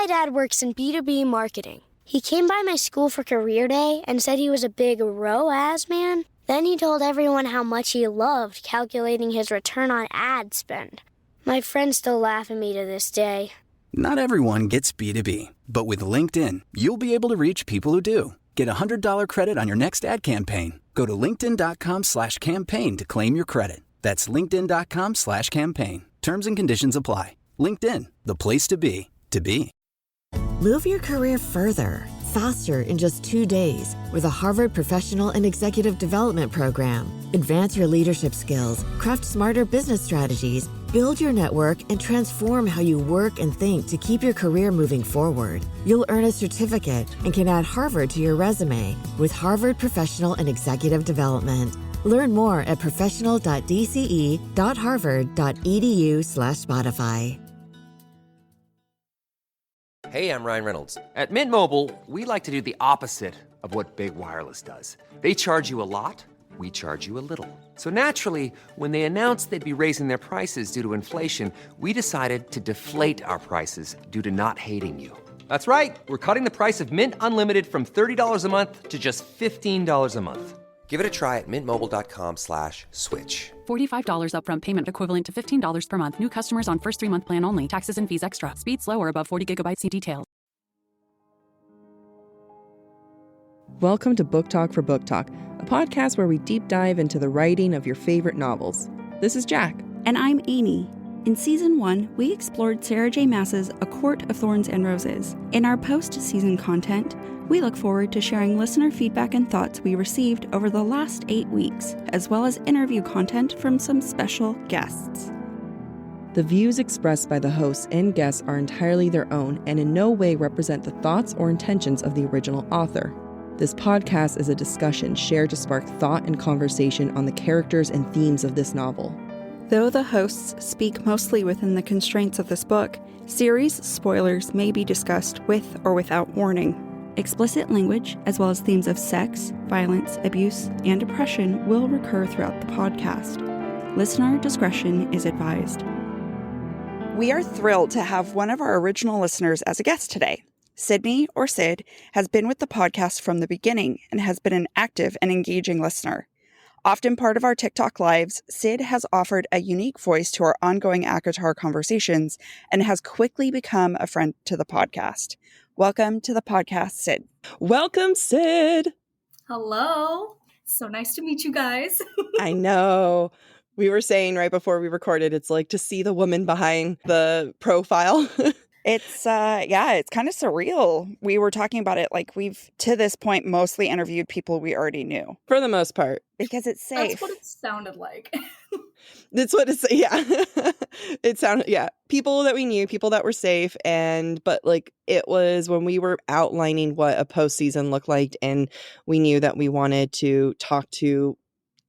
My dad works in B2B marketing. He came by my school for career day and said he was a big ROAS man. Then he told everyone how much he loved calculating his return on ad spend. My friends still laugh at me to this day. Not everyone gets B2B, but with LinkedIn, you'll be able to reach people who do. Get a $100 credit on your next ad campaign. Go to linkedin.com/campaign to claim your credit. That's linkedin.com/campaign. Terms and conditions apply. LinkedIn, the place to be, to be. Move your career further, faster in just 2 days with a Harvard Professional and Executive Development Program. Advance your leadership skills, craft smarter business strategies, build your network, and transform how you work and think to keep your career moving forward. You'll earn a certificate and can add Harvard to your resume with Harvard Professional and Executive Development. Learn more at professional.dce.harvard.edu/Spotify. Hey, I'm Ryan Reynolds. At Mint Mobile, we like to do the opposite of what Big Wireless does. They charge you a lot, we charge you a little. So naturally, when they announced they'd be raising their prices due to inflation, we decided to deflate our prices due to not hating you. That's right. We're cutting the price of Mint Unlimited from $30 a month to just $15 a month. Give it a try at mintmobile.com/switch. $45 upfront payment equivalent to $15 per month. New customers on first 3-month plan only. Taxes and fees extra. Speed slower above 40 gigabytes. See details. Welcome to Book Talk for Book Talk, a podcast where we deep dive into the writing of your favorite novels. This is Jack. And I'm Amy. In Season 1, we explored Sarah J. Maas's A Court of Thorns and Roses. In our post-season content, we look forward to sharing listener feedback and thoughts we received over the last 8 weeks, as well as interview content from some special guests. The views expressed by the hosts and guests are entirely their own and in no way represent the thoughts or intentions of the original author. This podcast is a discussion shared to spark thought and conversation on the characters and themes of this novel. Though the hosts speak mostly within the constraints of this book, series spoilers may be discussed with or without warning. Explicit language, as well as themes of sex, violence, abuse, and depression, will recur throughout the podcast. Listener discretion is advised. We are thrilled to have one of our original listeners as a guest today. Sydney, or Sid, has been with the podcast from the beginning and has been an active and engaging listener. Often part of our TikTok lives, Sid has offered a unique voice to our ongoing ACOTAR conversations and has quickly become a friend to the podcast. Welcome to the podcast, Sid. Welcome, Sid. Hello. So nice to meet you guys. I know. We were saying right before we recorded, it's like to see the woman behind the profile. It's kind of surreal. We were talking about it like we've, to this point, mostly interviewed people we already knew. For the most part. Because it's safe. That's what it sounded like. That's what it's, yeah. It sounded, yeah. People that we knew, people that were safe. But like, it was when we were outlining what a postseason looked like and we knew that we wanted to talk to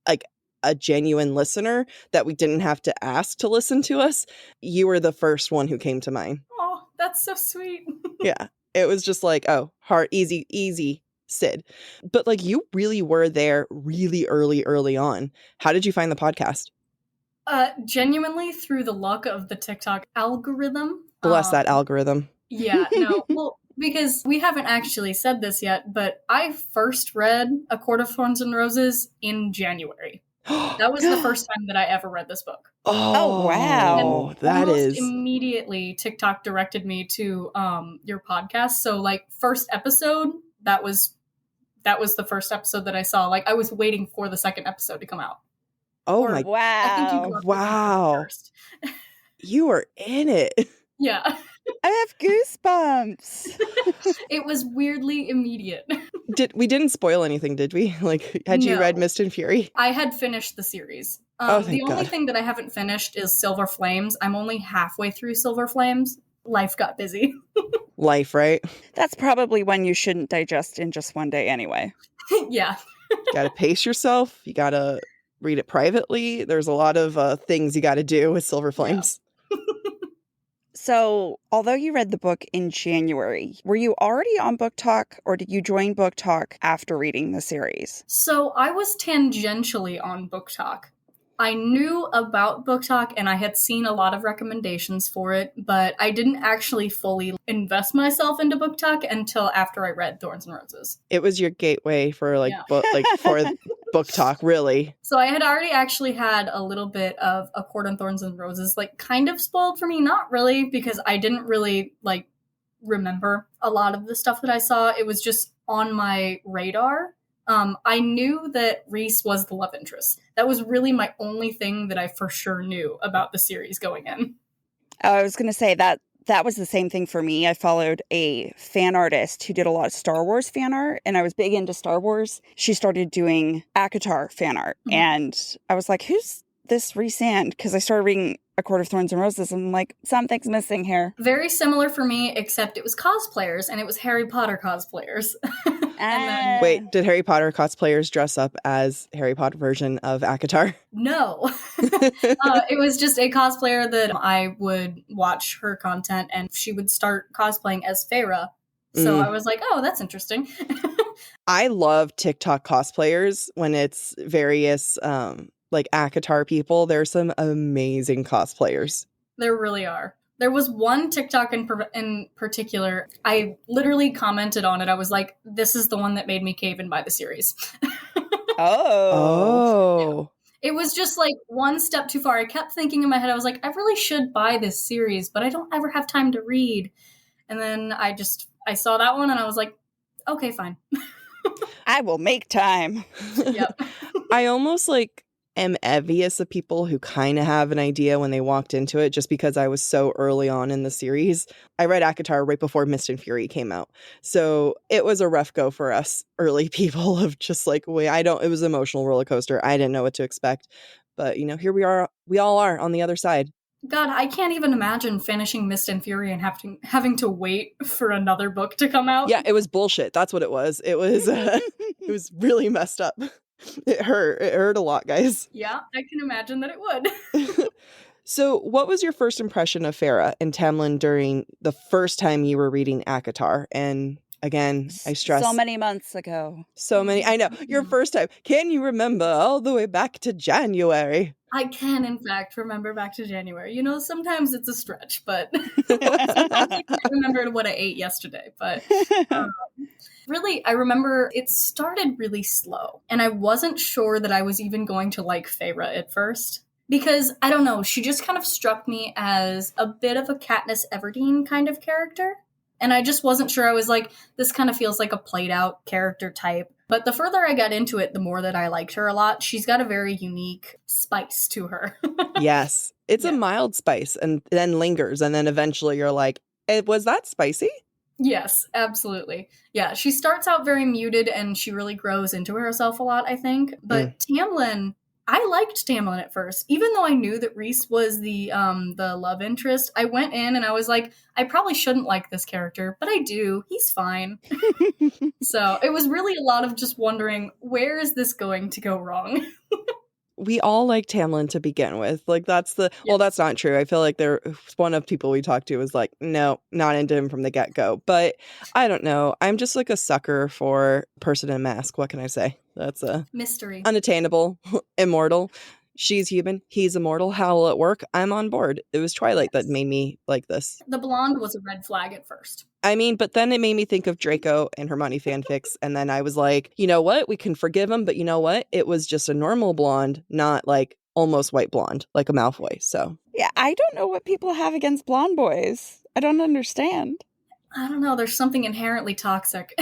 like a genuine listener that we didn't have to ask to listen to us. You were the first one who came to mind. Oh, that's so sweet. Yeah. It was just like, oh, heart, easy, Sid. But like you really were there really early on. How did you find the podcast? Genuinely through the luck of the TikTok algorithm. Bless that algorithm. Yeah, no. Well, because we haven't actually said this yet, but I first read A Court of Thorns and Roses in January. That was the first time that I ever read this book. Oh wow. And that is immediately TikTok directed me to your podcast. So like first episode, that was the first episode that I saw. Like I was waiting for the second episode to come out. Oh my wow. I think you wow. first. You were in it. Yeah. I have goosebumps. It was weirdly immediate. We didn't spoil anything, did we? Like, had you read Mist and Fury? I had finished the series. The only thing that I haven't finished is Silver Flames. I'm only halfway through Silver Flames. Life got busy. Life, right? That's probably one you shouldn't digest in just one day anyway. Yeah. Gotta pace yourself. You gotta read it privately. There's a lot of things you gotta do with Silver Flames. Yeah. So, although you read the book in January, were you already on Book Talk or did you join Book Talk after reading the series? So, I was tangentially on Book Talk. I knew about Book Talk and I had seen a lot of recommendations for it, but I didn't actually fully invest myself into Book Talk until after I read Thorns and Roses. It was your gateway for Yeah. for Book Talk, really. So I had already actually had a little bit of A Court on Thorns and Roses, like, kind of spoiled for me. Not really, because I didn't really, like, remember a lot of the stuff that I saw. It was just on my radar. I knew that Reese was the love interest. That was really my only thing that I for sure knew about the series going in. I was going to say that was the same thing for me. I followed a fan artist who did a lot of Star Wars fan art, and I was big into Star Wars. She started doing ACOTAR fan art, and I was like, who's this Reese Ann? Because I started reading A Court of Thorns and Roses, and I'm like, something's missing here. Very similar for me, except it was cosplayers, and it was Harry Potter cosplayers. Wait, did Harry Potter cosplayers dress up as Harry Potter version of ACOTAR? No. It was just a cosplayer that I would watch her content, and she would start cosplaying as Feyre. So I was like, oh, that's interesting. I love TikTok cosplayers when it's various like ACOTAR people. There's some amazing cosplayers. There really are. There was one TikTok in particular. I literally commented on it. I was like, this is the one that made me cave and buy the series. Oh. Yeah. It was just like one step too far. I kept thinking in my head, I was like, I really should buy this series, but I don't ever have time to read. And then I saw that one and I was like, okay, fine. I will make time. Yep. I almost am envious of people who kind of have an idea when they walked into it, just because I was so early on in the series. I read ACOTAR right before Mist and Fury came out. So it was a rough go for us early people of just like, it was an emotional roller coaster. I didn't know what to expect. But, here we all are on the other side. God, I can't even imagine finishing Mist and Fury and having to wait for another book to come out. Yeah, it was bullshit. That's what it was. It was it was really messed up. It hurt a lot, guys. Yeah, I can imagine that it would. So what was your first impression of Feyre and Tamlin during the first time you were reading ACOTAR? And again, I stress, so many months ago. So many. I know. Your first time. Can you remember all the way back to January? I can, in fact, remember back to January. Sometimes it's a stretch, but sometimes I can't remember what I ate yesterday. But really, I remember it started really slow, and I wasn't sure that I was even going to like Feyre at first. Because, I don't know, she just kind of struck me as a bit of a Katniss Everdeen kind of character. And I just wasn't sure. I was like, this kind of feels like a played out character type. But the further I got into it, the more that I liked her a lot. She's got a very unique spice to her. Yes. It's a mild spice and then lingers. And then eventually you're like, was that spicy? Yes, absolutely. Yeah, she starts out very muted and she really grows into herself a lot, I think. But Tamlin, I liked Tamlin at first. Even though I knew that Reese was the love interest, I went in and I was like, I probably shouldn't like this character, but I do. He's fine. So it was really a lot of just wondering, where is this going to go wrong? We all like Tamlin to begin with. Like, that's well, that's not true. I feel like one of people we talked to was like, no, not into him from the get-go. But I don't know. I'm just like a sucker for person in mask. What can I say? That's a mystery. Unattainable, immortal. She's human. He's immortal. How will it work? I'm on board. It was Twilight that made me like this. The blonde was a red flag at first. I mean, but then it made me think of Draco and Hermione fanfics. And then I was like, you know what? We can forgive him. But you know what? It was just a normal blonde, not like almost white blonde, like a Malfoy. So yeah, I don't know what people have against blonde boys. I don't understand. I don't know. There's something inherently toxic.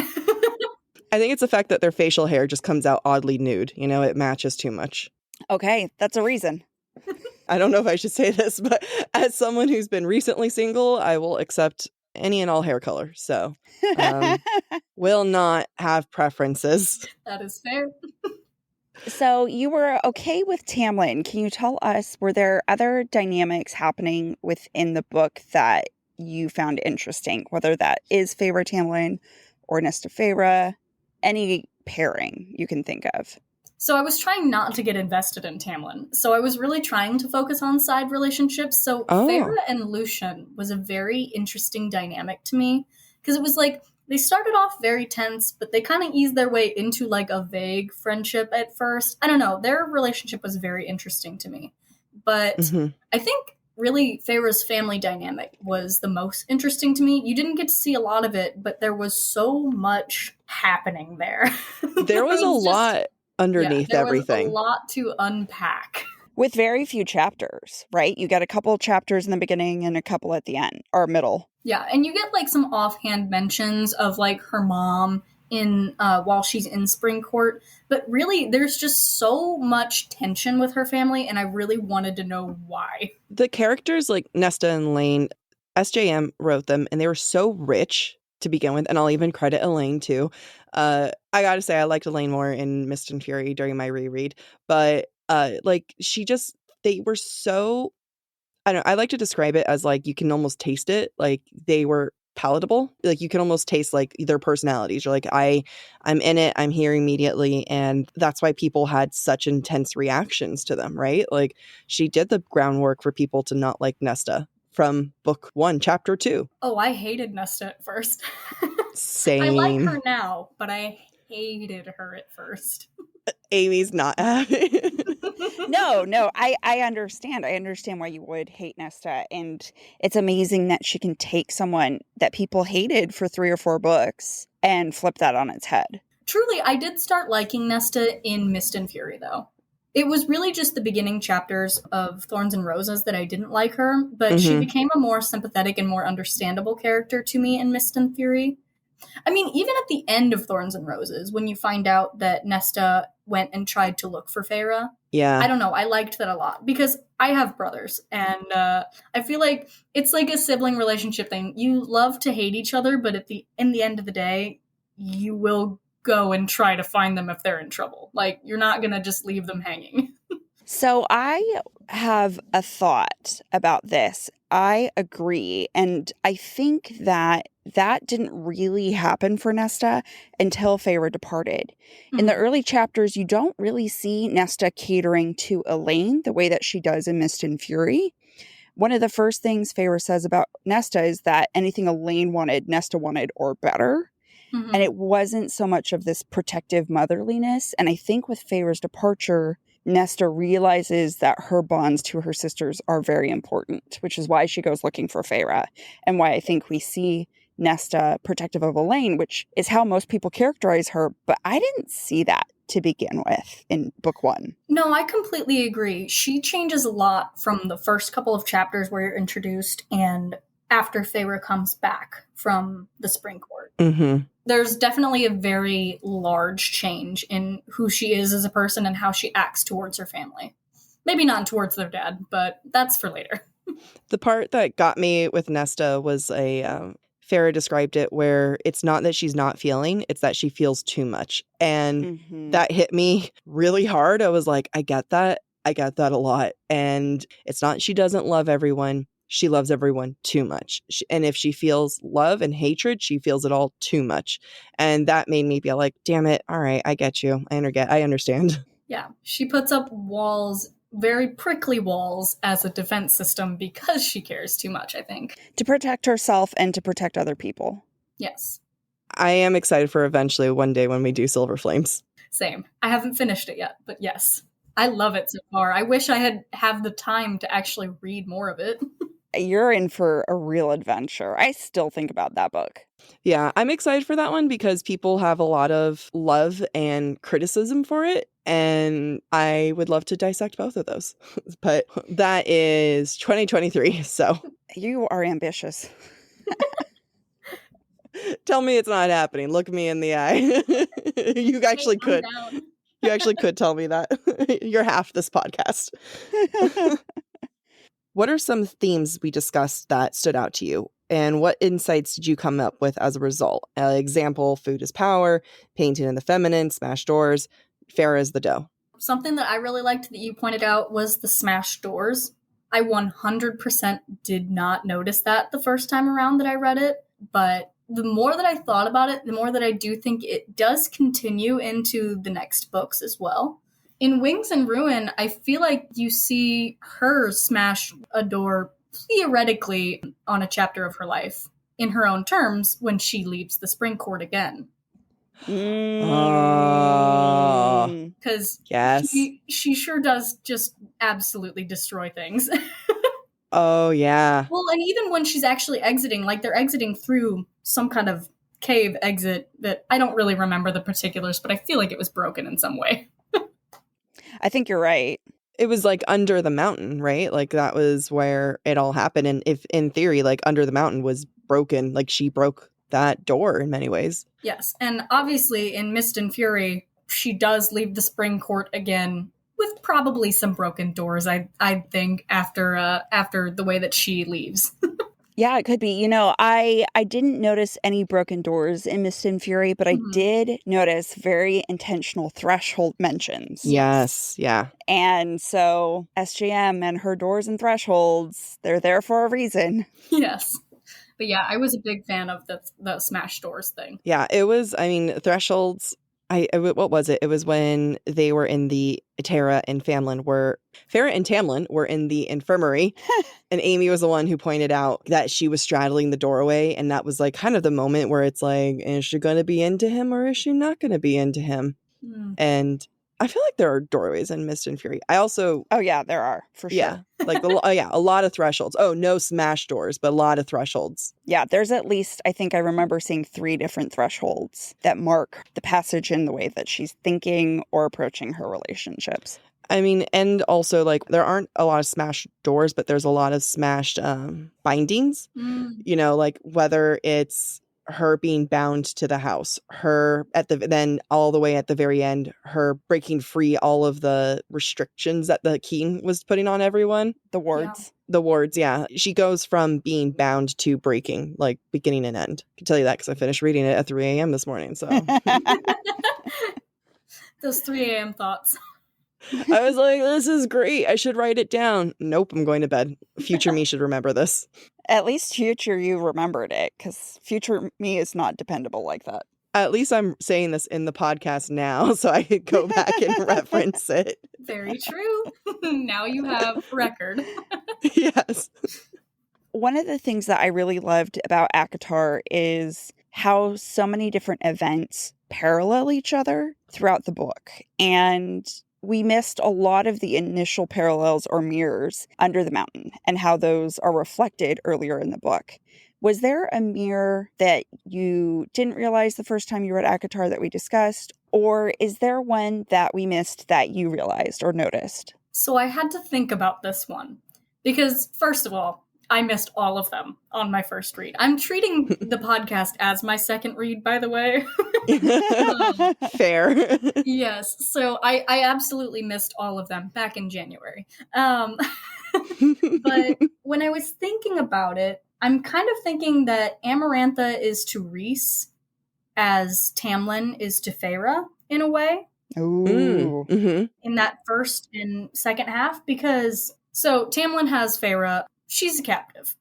I think it's the fact that their facial hair just comes out oddly nude. It matches too much. Okay, that's a reason. I don't know if I should say this, but as someone who's been recently single, I will accept any and all hair color. So will not have preferences. That is fair. So you were okay with Tamlin. Can you tell us, were there other dynamics happening within the book that you found interesting? Whether that is Feyre Tamlin or Nesta Feyre, any pairing you can think of. So I was trying not to get invested in Tamlin. So I was really trying to focus on side relationships. So Feyre and Lucian was a very interesting dynamic to me. Because it was like, They started off very tense, but they kind of eased their way into like a vague friendship at first. I don't know. Their relationship was very interesting to me. But I think really Feyre's family dynamic was the most interesting to me. You didn't get to see a lot of it, but there was so much happening there. There was a lot underneath everything. There was a lot to unpack. With very few chapters, right? You get a couple chapters in the beginning and a couple at the end, or middle. Yeah, and you get like some offhand mentions of like her mom in while she's in Spring Court, but really there's just so much tension with her family, and I really wanted to know why. The characters like Nesta and Elaine, SJM wrote them, and they were so rich to begin with, and I'll even credit Elaine too. I gotta say I liked Elaine more in Mist and Fury during my reread, but like they were so, I don't know, I like to describe it as like you can almost taste it, like they were palatable, like you can almost taste like their personalities. You're like, I'm in it, I'm here immediately, and that's why people had such intense reactions to them, right? Like she did the groundwork for people to not like Nesta from book 1, chapter 2. Oh, I hated Nesta at first. Same. I like her now, but I hated her at first. Amy's not happy. No, I understand. I understand why you would hate Nesta. And it's amazing that she can take someone that people hated for 3 or 4 books and flip that on its head. Truly, I did start liking Nesta in Mist and Fury, though. It was really just the beginning chapters of Thorns and Roses that I didn't like her, but she became a more sympathetic and more understandable character to me in Mist and Fury. I mean, even at the end of Thorns and Roses, when you find out that Nesta went and tried to look for Feyre, I don't know, I liked that a lot because I have brothers, and I feel like it's like a sibling relationship thing. You love to hate each other, but in the end of the day, you will go and try to find them if they're in trouble. Like, you're not going to just leave them hanging. So I have a thought about this. I agree. And I think that didn't really happen for Nesta until Feyre departed. In the early chapters, you don't really see Nesta catering to Elaine the way that she does in Mist and Fury. One of the first things Feyre says about Nesta is that anything Elaine wanted, Nesta wanted, or better. And it wasn't so much of this protective motherliness. And I think with Feyre's departure, Nesta realizes that her bonds to her sisters are very important, which is why she goes looking for Feyre, and why I think we see Nesta protective of Elaine, which is how most people characterize her. But I didn't see that to begin with in book 1. No, I completely agree. She changes a lot from the first couple of chapters where you're introduced and after Feyre comes back from the Spring Court. There's definitely a very large change in who she is as a person and how she acts towards her family. Maybe not towards their dad, but that's for later. The part that got me with Nesta was Farrah described it where it's not that she's not feeling, it's that she feels too much. And that hit me really hard. I was like, I get that. I get that a lot. And it's not she doesn't love everyone. She loves everyone too much. And if she feels love and hatred, she feels it all too much. And that made me be like, damn it. All right, I get you. I understand. Yeah, she puts up walls, very prickly walls, as a defense system because she cares too much, I think. To protect herself and to protect other people. Yes. I am excited for eventually one day when we do Silver Flames. Same. I haven't finished it yet, but yes. I love it so far. I wish I have the time to actually read more of it. You're in for a real adventure. I still think about that book. Yeah, I'm excited for that one because people have a lot of love and criticism for it. And I would love to dissect both of those. But that is 2023. So you are ambitious. Tell me it's not happening. Look me in the eye. You actually could. You actually could tell me that. You're half this podcast. What are some themes we discussed that stood out to you? And what insights did you come up with as a result? Example, food is power, painting in the feminine, smash doors, Farrah is the dough. Something that I really liked that you pointed out was the smash doors. I 100% did not notice that the first time around that I read it, but the more that I thought about it, the more that I do think it does continue into the next books as well. In Wings and Ruin, I feel like you see her smash a door theoretically on a chapter of her life. in her own terms when she leaves the spring court again. Oh, Because yes. she sure does just absolutely destroy things. Oh, yeah. Well, and even when she's actually exiting, like they're exiting through some kind of cave exit that I don't really remember the particulars, but I feel like it was broken in some way. I think you're right. It was like under the mountain, right? Like that was where it all happened. And if in theory, like under the mountain was broken, like she broke that door in many ways. Yes, and obviously in Mist and Fury, she does leave the spring court again with probably some broken doors. I think after the way that she leaves. Yeah, it could be. You know, I didn't notice any broken doors in Mist and Fury, but I did notice very intentional threshold mentions. Yes, yeah. And so SJM and her doors and thresholds, they're there for a reason. Yes. But yeah, I was a big fan of the smash doors thing. Yeah, it was, I mean, thresholds, what was it? It was when they were in the Farrah and Tamlin were in the infirmary, and Amy was the one who pointed out that she was straddling the doorway, and that was like kind of the moment where it's like, is she going to be into him or is she not going to be into him? And I feel like there are doorways in Mist and Fury. I also... Oh, yeah, there are, for sure. Yeah, like, a lot of thresholds. Oh, no smash doors, but a lot of thresholds. Yeah, there's at least, I think I remember seeing 3 different thresholds that mark the passage in the way that she's thinking or approaching her relationships. I mean, and also, like, there aren't a lot of smashed doors, but there's a lot of smashed bindings. You know, like, whether it's her being bound to the house, her then all the way at the very end, her breaking free all of the restrictions that the king was putting on everyone. The wards. Yeah. The wards, yeah. She goes from being bound to breaking, like beginning and end. I can tell you that because I finished reading it at 3 a.m. this morning. So those 3 a.m. thoughts. I was like, this is great. I should write it down. Nope, I'm going to bed. Future me should remember this. At least future you remembered it, because future me is not dependable like that. At least I'm saying this in the podcast now, so I could go back and reference it. Very true. Now you have record. Yes. One of the things that I really loved about ACOTAR is how so many different events parallel each other throughout the book. And we missed a lot of the initial parallels or mirrors under the mountain and how those are reflected earlier in the book. Was there a mirror that you didn't realize the first time you read ACOTAR that we discussed? Or is there one that we missed that you realized or noticed? So I had to think about this one because, first of all, I missed all of them on my first read. I'm treating the podcast as my second read, by the way. Fair. Yes. So I absolutely missed all of them back in January. But when I was thinking about it, I'm kind of thinking that Amarantha is to Rhys as Tamlin is to Farrah in a way. Ooh. In that first and second half, because so Tamlin has Farrah. She's a captive.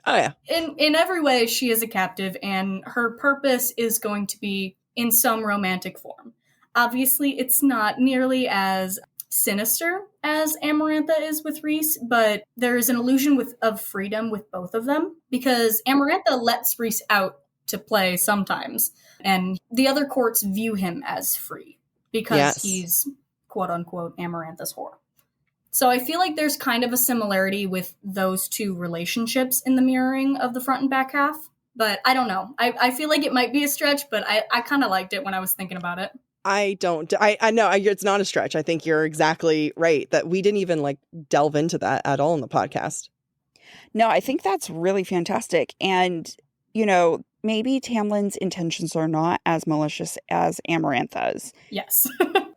Oh, yeah. In every way, she is a captive, and her purpose is going to be in some romantic form. Obviously, it's not nearly as sinister as Amarantha is with Rhys, but there is an illusion of freedom with both of them, because Amarantha lets Rhys out to play sometimes, and the other courts view him as free, because he's, quote-unquote, Amarantha's whore. So I feel like there's kind of a similarity with those two relationships in the mirroring of the front and back half. But I don't know. I feel like it might be a stretch, but I kind of liked it when I was thinking about it. I don't. I know it's not a stretch. I think you're exactly right that we didn't even like delve into that at all in the podcast. No, I think that's really fantastic. And, you know, maybe Tamlin's intentions are not as malicious as Amarantha's. Yes.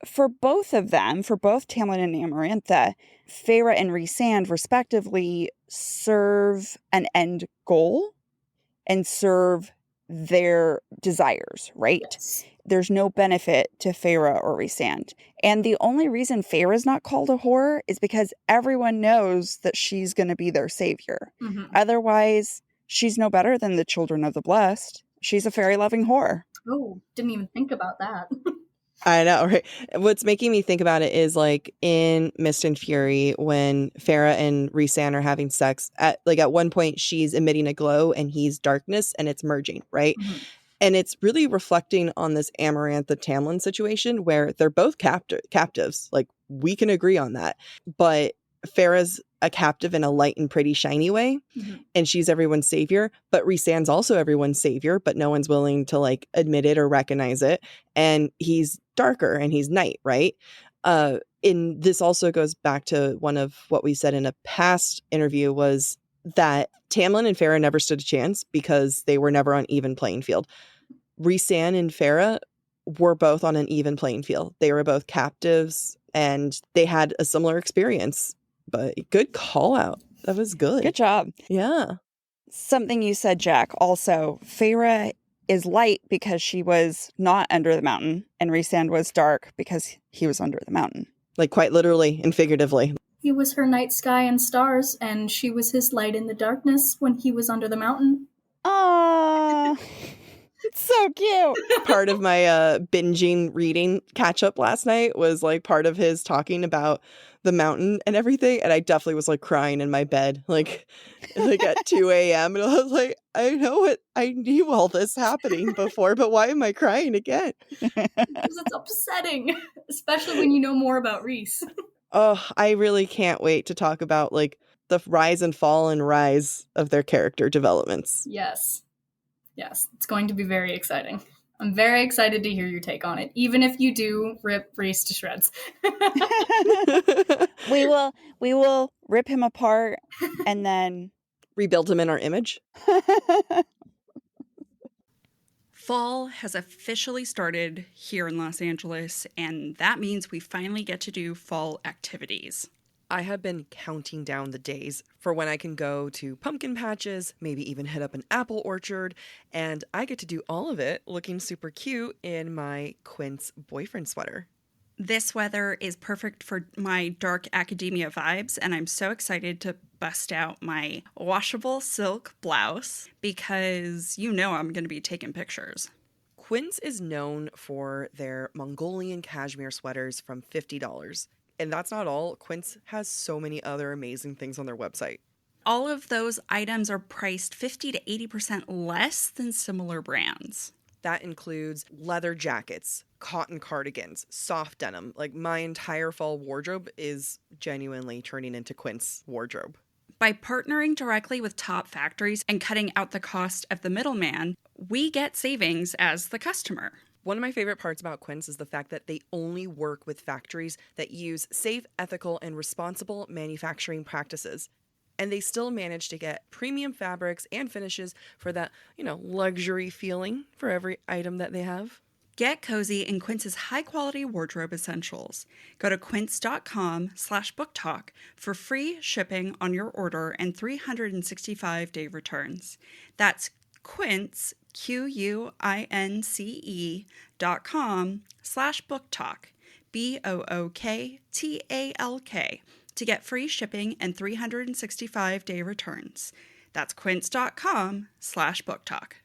For both of them, for both Tamlin and Amarantha, Farrah and Rhysand respectively serve an end goal and serve their desires, right? Yes. There's no benefit to Farrah or Rhysand. And the only reason Farrah's not called a whore is because everyone knows that she's going to be their savior. Mm-hmm. Otherwise, she's no better than the children of the blessed. She's a fairy-loving whore. Oh, didn't even think about that. I know, right? What's making me think about it is like in Mist and Fury when Farah and Rhysand are having sex, at one point she's emitting a glow and he's darkness and it's merging, right? Mhm. And it's really reflecting on this Amarantha Tamlin situation where they're both captives. Like, we can agree on that. But Farah's a captive in a light and pretty shiny way, Mhm. and she's everyone's savior. But Rhysand's also everyone's savior, but no one's willing to like admit it or recognize it. And he's darker and he's night, right? And this also goes back to one of what we said in a past interview was that Tamlin and Farah never stood a chance because they were never on even playing field. Rhysand and Farah were both on an even playing field. They were both captives and they had a similar experience. But good call out. That was good. Good job. Yeah. Something you said, Jack, also, Feyre is light because she was not under the mountain, and Rhysand was dark because he was under the mountain. Like quite literally and figuratively. He was her night sky and stars, and she was his light in the darkness when he was under the mountain. Aww. It's so cute. Part of my binging reading catch up last night was like part of his talking about the mountain and everything. And I definitely was like crying in my bed, like at 2 a.m. And I was like, I know it. I knew all this happening before, but why am I crying again? Because it's upsetting, especially when you know more about Rhys. Oh, I really can't wait to talk about like the rise and fall and rise of their character developments. Yes. Yes, it's going to be very exciting. I'm very excited to hear your take on it, even if you do rip Rhys to shreds. We will rip him apart and then rebuild him in our image. Fall has officially started here in Los Angeles, and that means we finally get to do fall activities. I have been counting down the days for when I can go to pumpkin patches, maybe even hit up an apple orchard, and I get to do all of it looking super cute in my Quince boyfriend sweater. This weather is perfect for my dark academia vibes, and I'm so excited to bust out my washable silk blouse because you know I'm going to be taking pictures. Quince is known for their Mongolian cashmere sweaters from $50. And that's not all. Quince has so many other amazing things on their website. All of those items are priced 50 to 80% less than similar brands. That includes leather jackets, cotton cardigans, soft denim. Like my entire fall wardrobe is genuinely turning into Quince wardrobe. By partnering directly with top factories and cutting out the cost of the middleman, we get savings as the customer. One of my favorite parts about Quince is the fact that they only work with factories that use safe, ethical, and responsible manufacturing practices. And they still manage to get premium fabrics and finishes for that, luxury feeling for every item that they have. Get cozy in Quince's high-quality wardrobe essentials. Go to quince.com/booktalk for free shipping on your order and 365-day returns. That's Quince, QUINCE.com/booktalk, BOOKTALK, to get free shipping and 365-day returns. That's quince.com/booktalk.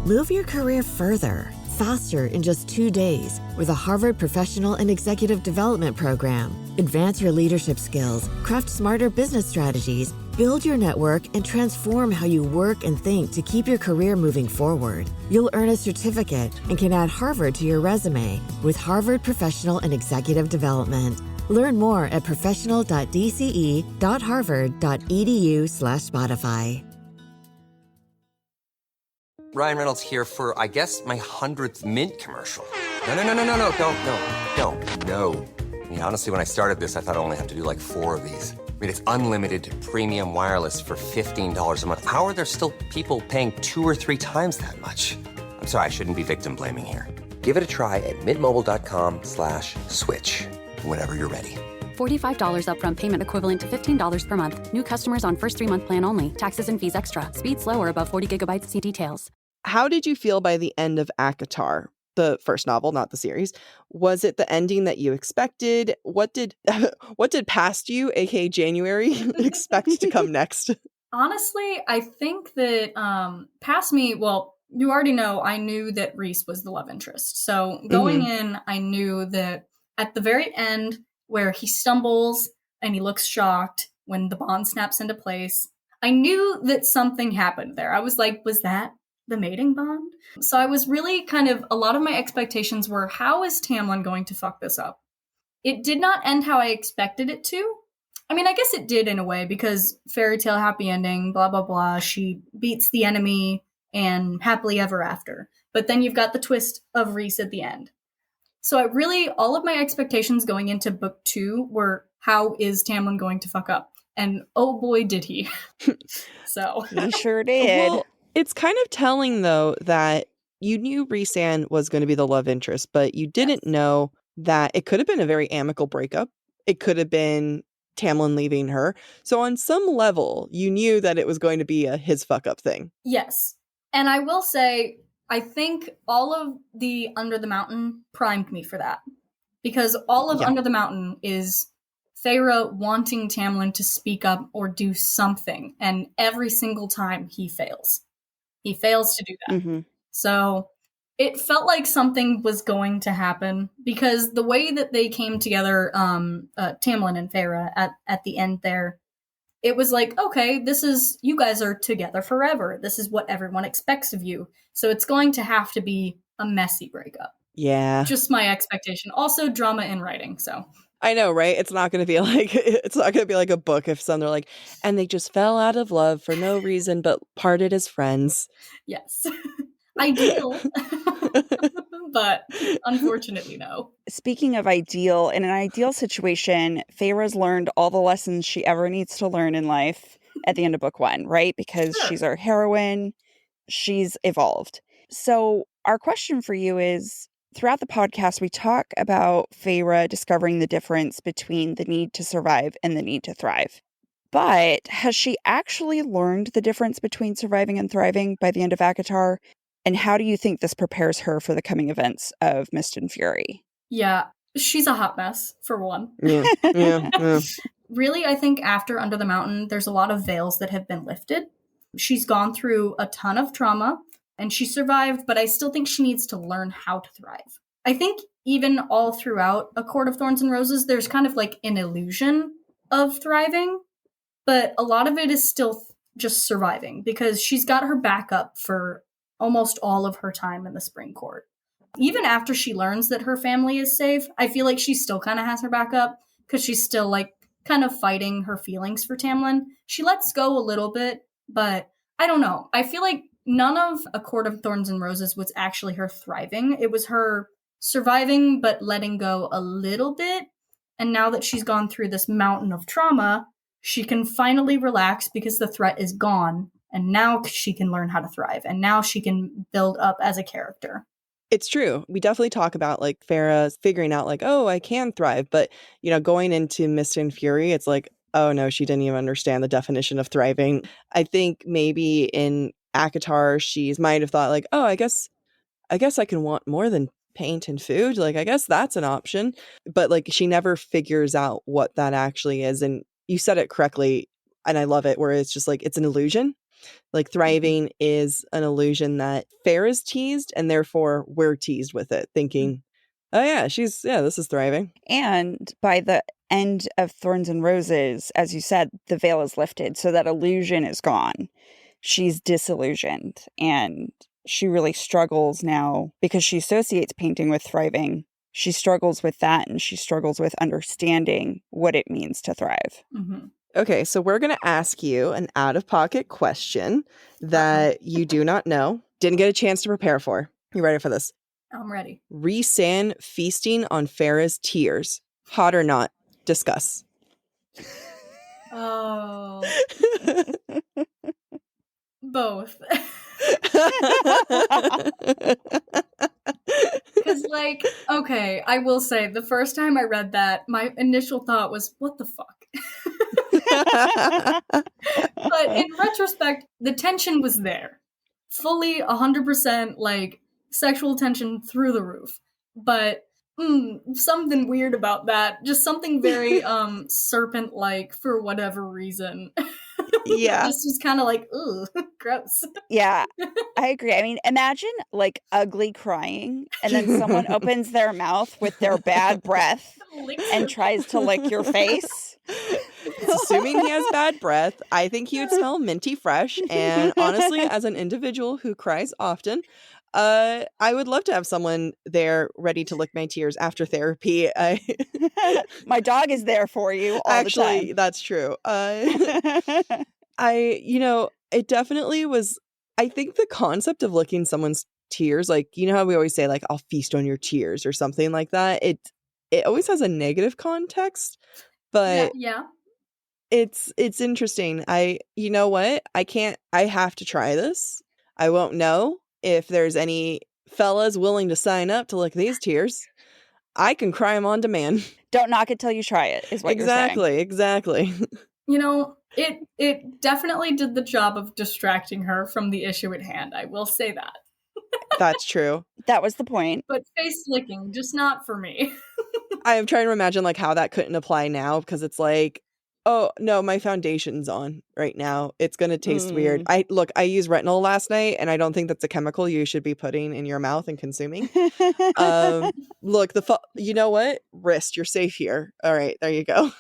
Move your career further, faster in just 2 days with a Harvard Professional and Executive Development Program. Advance your leadership skills, craft smarter business strategies, build your network, and transform how you work and think to keep your career moving forward. You'll earn a certificate and can add Harvard to your resume with Harvard Professional and Executive Development. Learn more at professional.dce.harvard.edu/Spotify. Ryan Reynolds here for, I guess, my 100th Mint commercial. No, don't. I mean, honestly, when I started this, I thought I only have to do like 4 of these. I mean, it's unlimited premium wireless for $15 a month. How are there still people paying 2 or 3 times that much? I'm sorry, I shouldn't be victim blaming here. Give it a try at mintmobile.com/switch. Whenever you're ready. $45 upfront payment equivalent to $15 per month. New customers on first 3-month plan only. Taxes and fees extra. Speed slower above 40 gigabytes. See details. How did you feel by the end of ACOTAR, the first novel, not the series? Was it the ending that you expected? What did past you, aka January, expect to come next? Honestly, I think that past me, well, you already know I knew that Reese was the love interest. So going in, I knew that at the very end where he stumbles and he looks shocked when the bond snaps into place, I knew that something happened there. I was like, was that the mating bond? So I was really kind of, a lot of my expectations were, how is Tamlin going to fuck this up? It did not end how I expected it to. I mean, I guess it did in a way, because fairy tale happy ending, blah, blah, blah. She beats the enemy and happily ever after. But then you've got the twist of Reese at the end. So all of my expectations going into book 2 were, how is Tamlin going to fuck up? And oh boy, did he. So He sure did. Well, it's kind of telling, though, that you knew Rhys-Anne was going to be the love interest, but you didn't know that it could have been a very amicable breakup. It could have been Tamlin leaving her. So on some level, you knew that it was going to be a his fuck up thing. Yes. And I will say, I think all of the Under the Mountain primed me for that. Because all of Under the Mountain is Feyre wanting Tamlin to speak up or do something. And every single time he fails. He fails to do that. So it felt like something was going to happen, because the way that they came together, Tamlin and Feyre at the end there, it was like, okay, you guys are together forever. This is what everyone expects of you. So it's going to have to be a messy breakup. Yeah. Just my expectation. Also drama in writing, so. I know, right? It's not going to be like a book if they're like, and they just fell out of love for no reason but parted as friends. Yes. Ideal. But unfortunately, no. Speaking of ideal, in an ideal situation, Feyre's learned all the lessons she ever needs to learn in life at the end of book 1, right? Because she's our heroine. She's evolved. So our question for you is, throughout the podcast, we talk about Feyre discovering the difference between the need to survive and the need to thrive. But has she actually learned the difference between surviving and thriving by the end of ACOTAR? And how do you think this prepares her for the coming events of Mist and Fury? Yeah, she's a hot mess, for one. Yeah. Really, I think after Under the Mountain, there's a lot of veils that have been lifted. She's gone through a ton of trauma, and she survived, but I still think she needs to learn how to thrive. I think even all throughout A Court of Thorns and Roses, there's kind of like an illusion of thriving, but a lot of it is still just surviving, because she's got her backup for almost all of her time in the Spring Court. Even after she learns that her family is safe, I feel like she still kind of has her backup, because she's still like kind of fighting her feelings for Tamlin. She lets go a little bit, but I don't know. I feel like none of A Court of Thorns and Roses was actually her thriving. It was her surviving, but letting go a little bit. And now that she's gone through this mountain of trauma, she can finally relax because the threat is gone. And now she can learn how to thrive. And now she can build up as a character. It's true. We definitely talk about like Farrah figuring out like, oh, I can thrive. But, going into Mist and Fury, it's like, oh no, she didn't even understand the definition of thriving. I think maybe in ACOTAR, she might have thought like, oh, I guess I can want more than paint and food. Like, I guess that's an option. But like, she never figures out what that actually is. And you said it correctly. And I love it, where it's just like, it's an illusion. Like thriving is an illusion that Farrah's teased, and therefore we're teased with it, thinking, oh yeah, this is thriving. And by the end of Thorns and Roses, as you said, the veil is lifted, so that illusion is gone. She's disillusioned, and she really struggles now because she associates painting with thriving. She struggles with that, and she struggles with understanding what it means to thrive. Mm-hmm. Okay, so we're going to ask you an out-of-pocket question that you do not know, didn't get a chance to prepare for. You ready for this? I'm ready. Rhys-Anne feasting on Farrah's tears. Hot or not? Discuss. Oh. Both. Because, like, okay, I will say, the first time I read that, my initial thought was, what the fuck? But in retrospect, the tension was there. Fully 100%, like, sexual tension through the roof. But something weird about that. Just something very serpent-like for whatever reason. Yeah. This was kind of like, ooh, gross. Yeah, I agree. I mean, imagine like ugly crying and then someone opens their mouth with their bad breath and tries to lick your face. It's assuming he has bad breath. I think he would smell minty fresh. And honestly, as an individual who cries often, I would love to have someone there ready to lick my tears after therapy. My dog is there for you all the time. Actually, that's true. It definitely was. I think the concept of licking someone's tears, like, you know how we always say, like, I'll feast on your tears or something like that. It always has a negative context, but Yeah. it's interesting. You know what? I have to try this. I won't know if there's any fellas willing to sign up to lick these tears. I can cry them on demand. Don't knock it till you try it, is what you're saying. Exactly. You know, it definitely did the job of distracting her from the issue at hand. I will say that. That's true. That was the point. But face licking, just not for me. I'm trying to imagine like how that couldn't apply now, because it's like, oh no, my foundation's on right now. It's gonna taste weird. I used retinol last night, and I don't think that's a chemical you should be putting in your mouth and consuming. Look, you know what? Wrist, you're safe here. All right, there you go.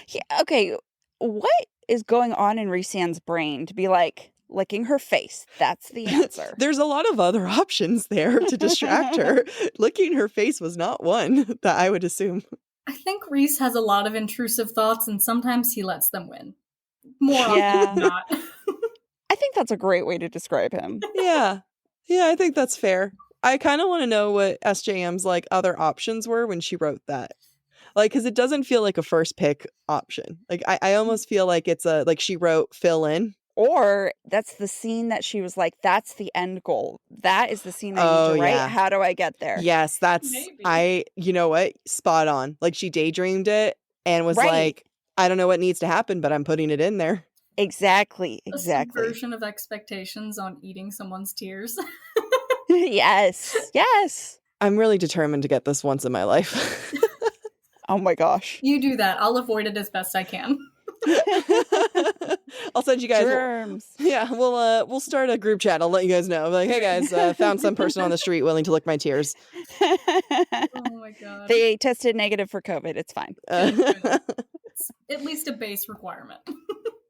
Yeah, okay, what is going on in Rhysand's brain to be like licking her face? That's the answer. There's a lot of other options there to distract her. Licking her face was not one that I would assume. I think Rhys has a lot of intrusive thoughts, and sometimes he lets them win. More often than not. I think that's a great way to describe him. Yeah, I think that's fair. I kind of want to know what SJM's like other options were when she wrote that. Like, because it doesn't feel like a first pick option. Like, I almost feel like it's like she wrote fill in. Or that's the scene that she was like, that's the end goal. That is the scene I need to write. Yeah. How do I get there? Yes, you know what? Spot on. Like, she daydreamed it and was like, I don't know what needs to happen, but I'm putting it in there. Exactly. A subversion of expectations on eating someone's tears. Yes. I'm really determined to get this once in my life. Oh my gosh. You do that. I'll avoid it as best I can. I'll send you guys germs. We'll start a group chat. I'll let you guys know. Like, hey guys, found some person on the street willing to lick my tears. Oh my god. They tested negative for COVID. It's fine. It's at least a base requirement.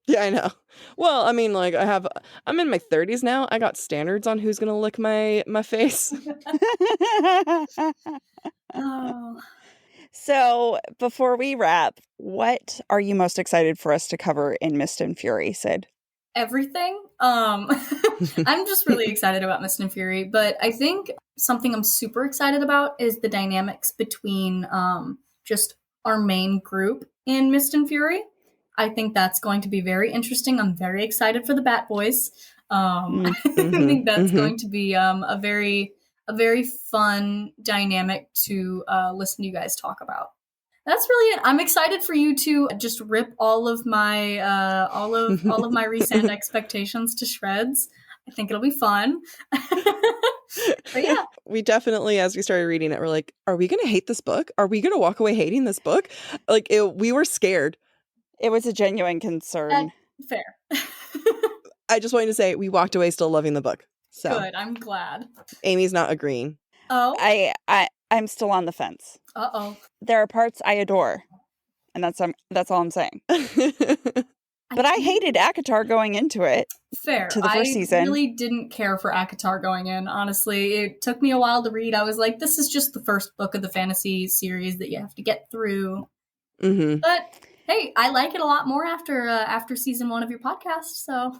Yeah, I know. Well, I mean, like, I'm in my 30s now. I got standards on who's gonna lick my face. Oh. So before we wrap, what are you most excited for us to cover in Mist and Fury, Sid? Everything. I'm just really excited about Mist and Fury, but I think something I'm super excited about is the dynamics between just our main group in Mist and Fury. I think that's going to be very interesting. I'm very excited for the Bat Boys. I think that's going to be a very fun dynamic to listen to you guys talk about. That's really it. I'm excited for you to just rip all of my my Rhysand expectations to shreds. I think it'll be fun. But yeah. We definitely, as we started reading it, we're like, are we going to hate this book? Are we going to walk away hating this book? Like, we were scared. It was a genuine concern. Fair. I just wanted to say we walked away still loving the book. So Good. I'm glad. Amy's not agreeing. Oh. I'm still on the fence. Uh-oh. There are parts I adore, and that's all I'm saying. But I hated ACOTAR going into it. Fair. To the first season. I really didn't care for ACOTAR going in, honestly. It took me a while to read. I was like, this is just the first book of the fantasy series that you have to get through. Mm-hmm. But hey, I like it a lot more after season 1 of your podcast, so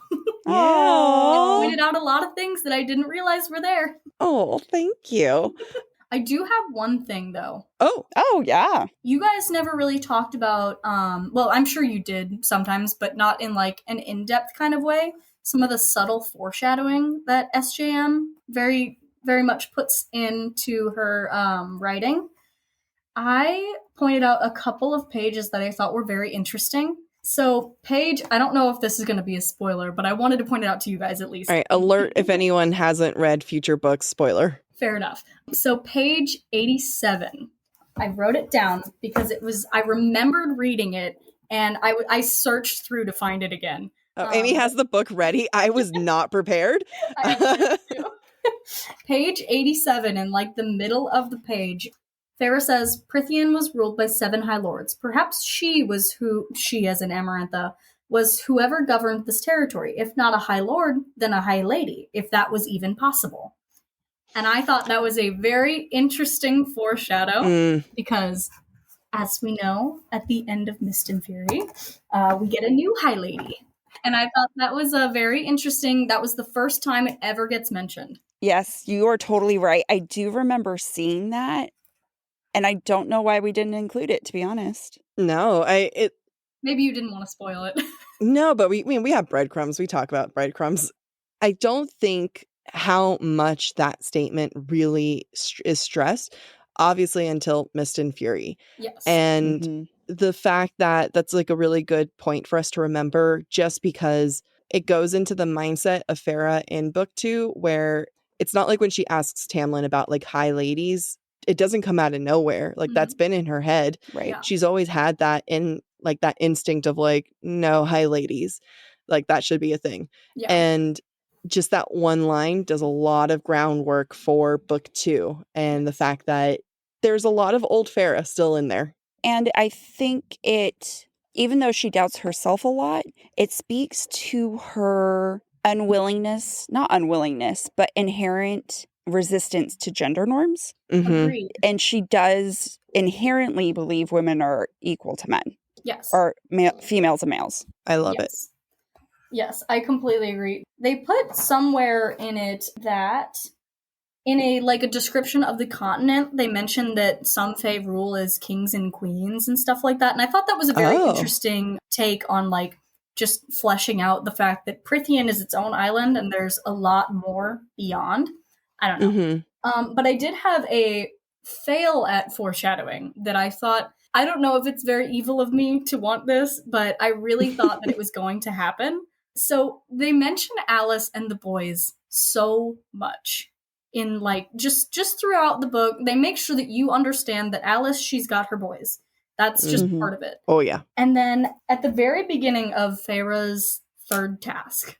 Yeah. it pointed out a lot of things that I didn't realize were there. Oh, thank you. I do have one thing, though. Oh, yeah. You guys never really talked about, well, I'm sure you did sometimes, but not in like an in-depth kind of way. Some of the subtle foreshadowing that SJM very, very much puts into her writing. I pointed out a couple of pages that I thought were very interesting. So, page, I don't know if this is going to be a spoiler, but I wanted to point it out to you guys at least. All right, alert if anyone hasn't read future books, spoiler. Fair enough. So page 87, I wrote it down because I remembered reading it and I searched through to find it again. Amy has the book ready. I was not prepared. I have it too. Page 87, in like the middle of the page, Feyre says, Prythian was ruled by 7 High Lords. Perhaps she, as in Amarantha, was whoever governed this territory. If not a High Lord, then a High Lady, if that was even possible. And I thought that was a very interesting foreshadow, because, as we know, at the end of Mist and Fury, we get a new High Lady. And I thought that was a very interesting, that was the first time it ever gets mentioned. Yes, you are totally right. I do remember seeing that, and I don't know why we didn't include it, to be honest. No, Maybe you didn't want to spoil it. No, but we have breadcrumbs. We talk about breadcrumbs. I don't think how much that statement really is stressed, obviously, until Mist and Fury. Yes. And the fact that that's like a really good point for us to remember, just because it goes into the mindset of Feyre in book 2, where it's not like when she asks Tamlin about like high ladies, it doesn't come out of nowhere. Like that's been in her head. Right. Yeah. She's always had that in like that instinct of like, no, high ladies, like that should be a thing. Yeah. And just that one line does a lot of groundwork for book 2. And the fact that there's a lot of old Feyre still in there. And I think it, even though she doubts herself a lot, it speaks to her not unwillingness, but inherent resistance to gender norms. Agreed. And she does inherently believe women are equal to men. Yes. Or females and males. I love it. Yes, I completely agree. They put somewhere in it that in a description of the continent, they mentioned that some Fae rule as kings and queens and stuff like that. And I thought that was a very interesting take on like just fleshing out the fact that Prythian is its own island and there's a lot more beyond. I don't know. But I did have a fail at foreshadowing that I thought, I don't know if it's very evil of me to want this, but I really thought that it was going to happen. So they mention Alice and the boys so much in like just throughout the book. They make sure that you understand that Alice, she's got her boys. That's just part of it. Oh, yeah. And then at the very beginning of Feyre's 3rd task,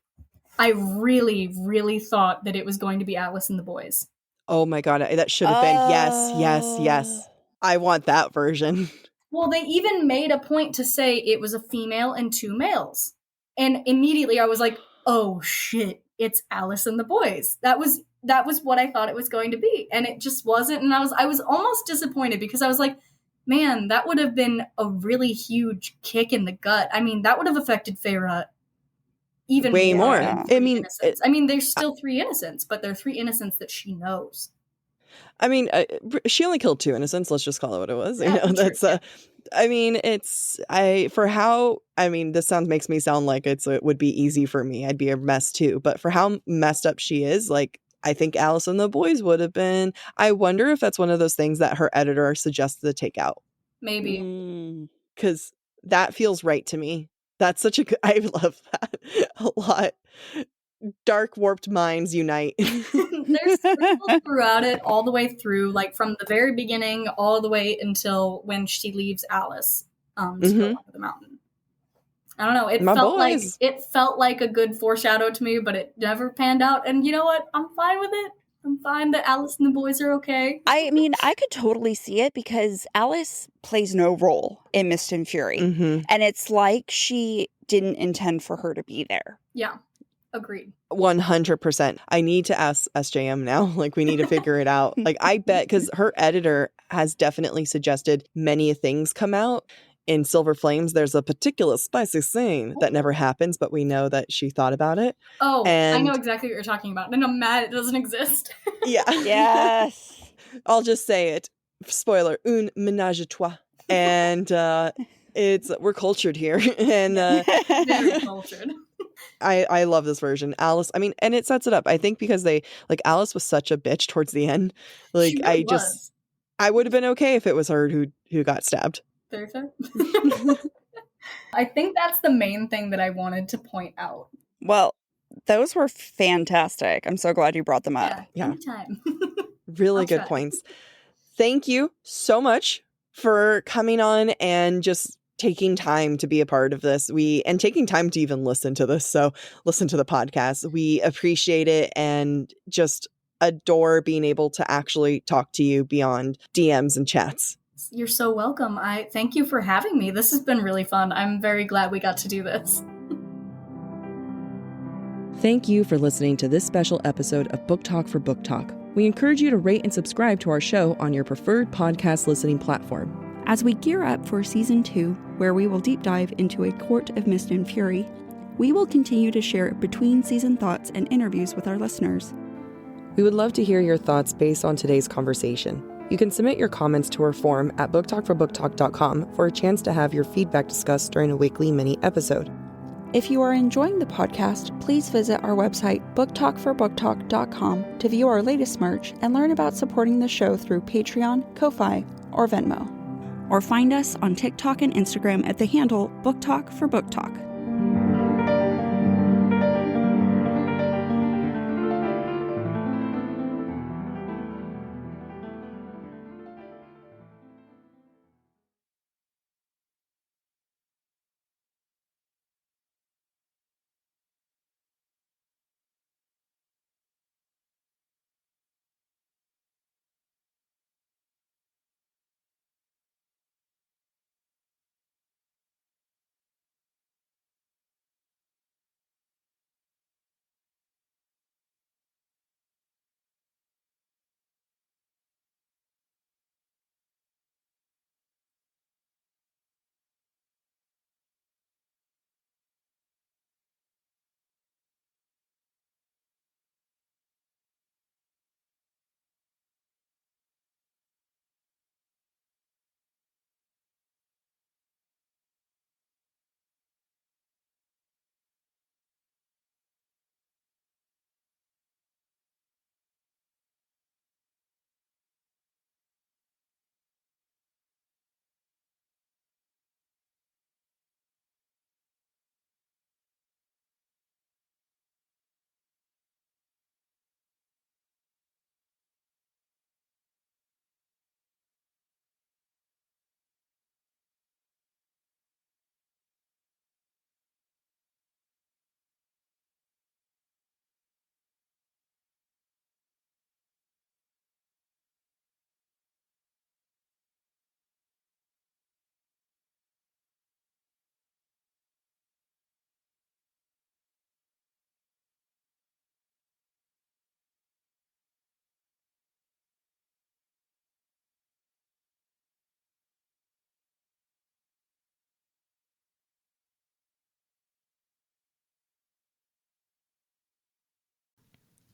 I really, really thought that it was going to be Alice and the boys. Oh my God. That should have been. Yes. I want that version. Well, they even made a point to say it was a female and 2 males. And immediately I was like, oh shit, it's Alice and the boys. That was what I thought it was going to be. And it just wasn't. And I was almost disappointed because I was like, man, that would have been a really huge kick in the gut. I mean, that would have affected Feyre even way more. I mean, there's still 3 innocents, but they're 3 innocents that she knows. I mean, she only killed 2 innocents. Let's just call it what it was. Yeah, you know, that's I mean, this makes me sound like it would be easy for me. I'd be a mess too. But for how messed up she is, like, I think Alice and the boys would have been. I wonder if that's one of those things that her editor suggested to take out. Maybe. Because that feels right to me. That's such a good, I love that a lot. Dark warped minds unite. There's sprinkles throughout it, all the way through, like from the very beginning all the way until when she leaves Alice to go up the mountain. I don't know. It felt like a good foreshadow to me, but it never panned out. And you know what? I'm fine with it. I'm fine that Alice and the boys are okay. I mean, I could totally see it because Alice plays no role in Mist and Fury. And it's like she didn't intend for her to be there. Yeah. Agreed. 100%. I need to ask SJM now. Like, we need to figure it out. Like, I bet, because her editor has definitely suggested many things come out. In Silver Flames, there's a particular spicy scene that never happens, but we know that she thought about it. Oh, I know exactly what you're talking about. And I'm mad it doesn't exist. Yeah. Yes. I'll just say it. Spoiler, un ménage à trois. And we're cultured here. And very cultured. I love this version. Alice, I mean, and it sets it up. I think because Alice was such a bitch towards the end. Like, she really was. I would have been okay if it was her who got stabbed. Very fair. I think that's the main thing that I wanted to point out. Well, those were fantastic. I'm so glad you brought them up. Yeah. Anytime. Really good points. Thank you so much for coming on and just taking time to be a part of this. And taking time to even listen to this. So listen to the podcast. We appreciate it and just adore being able to actually talk to you beyond DMs and chats. You're so welcome. I thank you for having me. This has been really fun. I'm very glad we got to do this. Thank you for listening to this special episode of Book Talk for Book Talk. We encourage you to rate and subscribe to our show on your preferred podcast listening platform. As we gear up for Season 2, where we will deep dive into A Court of Mist and Fury, we will continue to share between-season thoughts and interviews with our listeners. We would love to hear your thoughts based on today's conversation. You can submit your comments to our form at booktalkforbooktalk.com for a chance to have your feedback discussed during a weekly mini-episode. If you are enjoying the podcast, please visit our website, booktalkforbooktalk.com, to view our latest merch and learn about supporting the show through Patreon, Ko-Fi, or Venmo. Or find us on TikTok and Instagram at the handle Book Talk for Book Talk.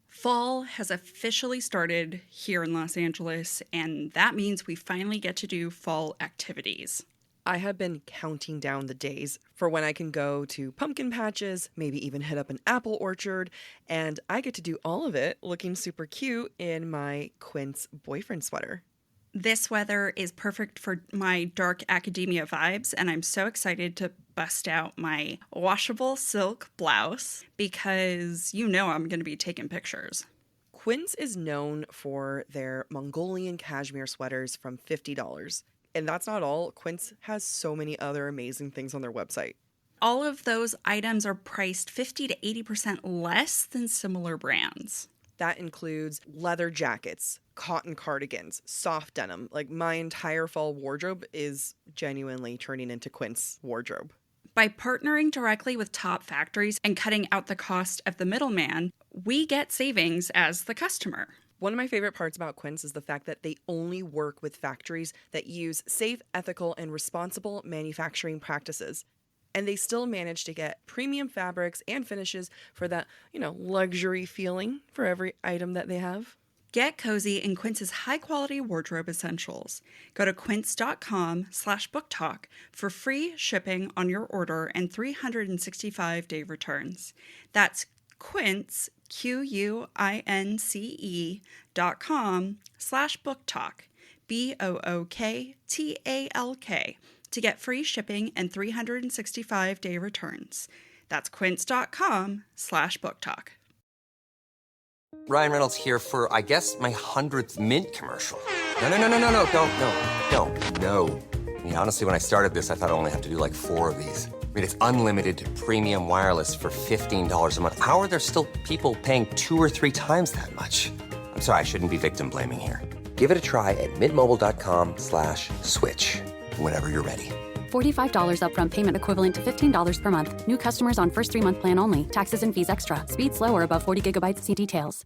Fall has officially started here in Los Angeles, and that means we finally get to do fall activities. I have been counting down the days for when I can go to pumpkin patches, maybe even hit up an apple orchard, and I get to do all of it looking super cute in my Quince boyfriend sweater. This weather is perfect for my dark academia vibes, and I'm so excited to bust out my washable silk blouse because you know I'm going to be taking pictures. Quince is known for their Mongolian cashmere sweaters from $50. And that's not all. Quince has so many other amazing things on their website. All of those items are priced 50 to 80% less than similar brands. That includes leather jackets, cotton cardigans, soft denim. Like, my entire fall wardrobe is genuinely turning into Quince wardrobe. By partnering directly with top factories and cutting out the cost of the middleman, we get savings as the customer. One of my favorite parts about Quince is the fact that they only work with factories that use safe, ethical, and responsible manufacturing practices. And they still manage to get premium fabrics and finishes for that, luxury feeling for every item that they have. Get cozy in Quince's high-quality wardrobe essentials. Go to quince.com/booktalk for free shipping on your order and 365-day returns. That's Quince, QUINCE.com/booktalk, BOOKTALK, to get free shipping and 365-day returns. That's quince.com/booktalk. Ryan Reynolds here for, I guess, my 100th Mint commercial. No, don't. No. mean, honestly, when I started this, I thought I only have to do like 4 of these. I mean, it's unlimited premium wireless for $15 a month. How are there still people paying 2 or 3 times that much? I'm sorry, I shouldn't be victim blaming here. Give it a try at mintmobile.com/switch. Whenever you're ready. $45 upfront payment equivalent to $15 per month. New customers on first 3-month plan only. Taxes and fees extra. Speed slower above 40 gigabytes. See details.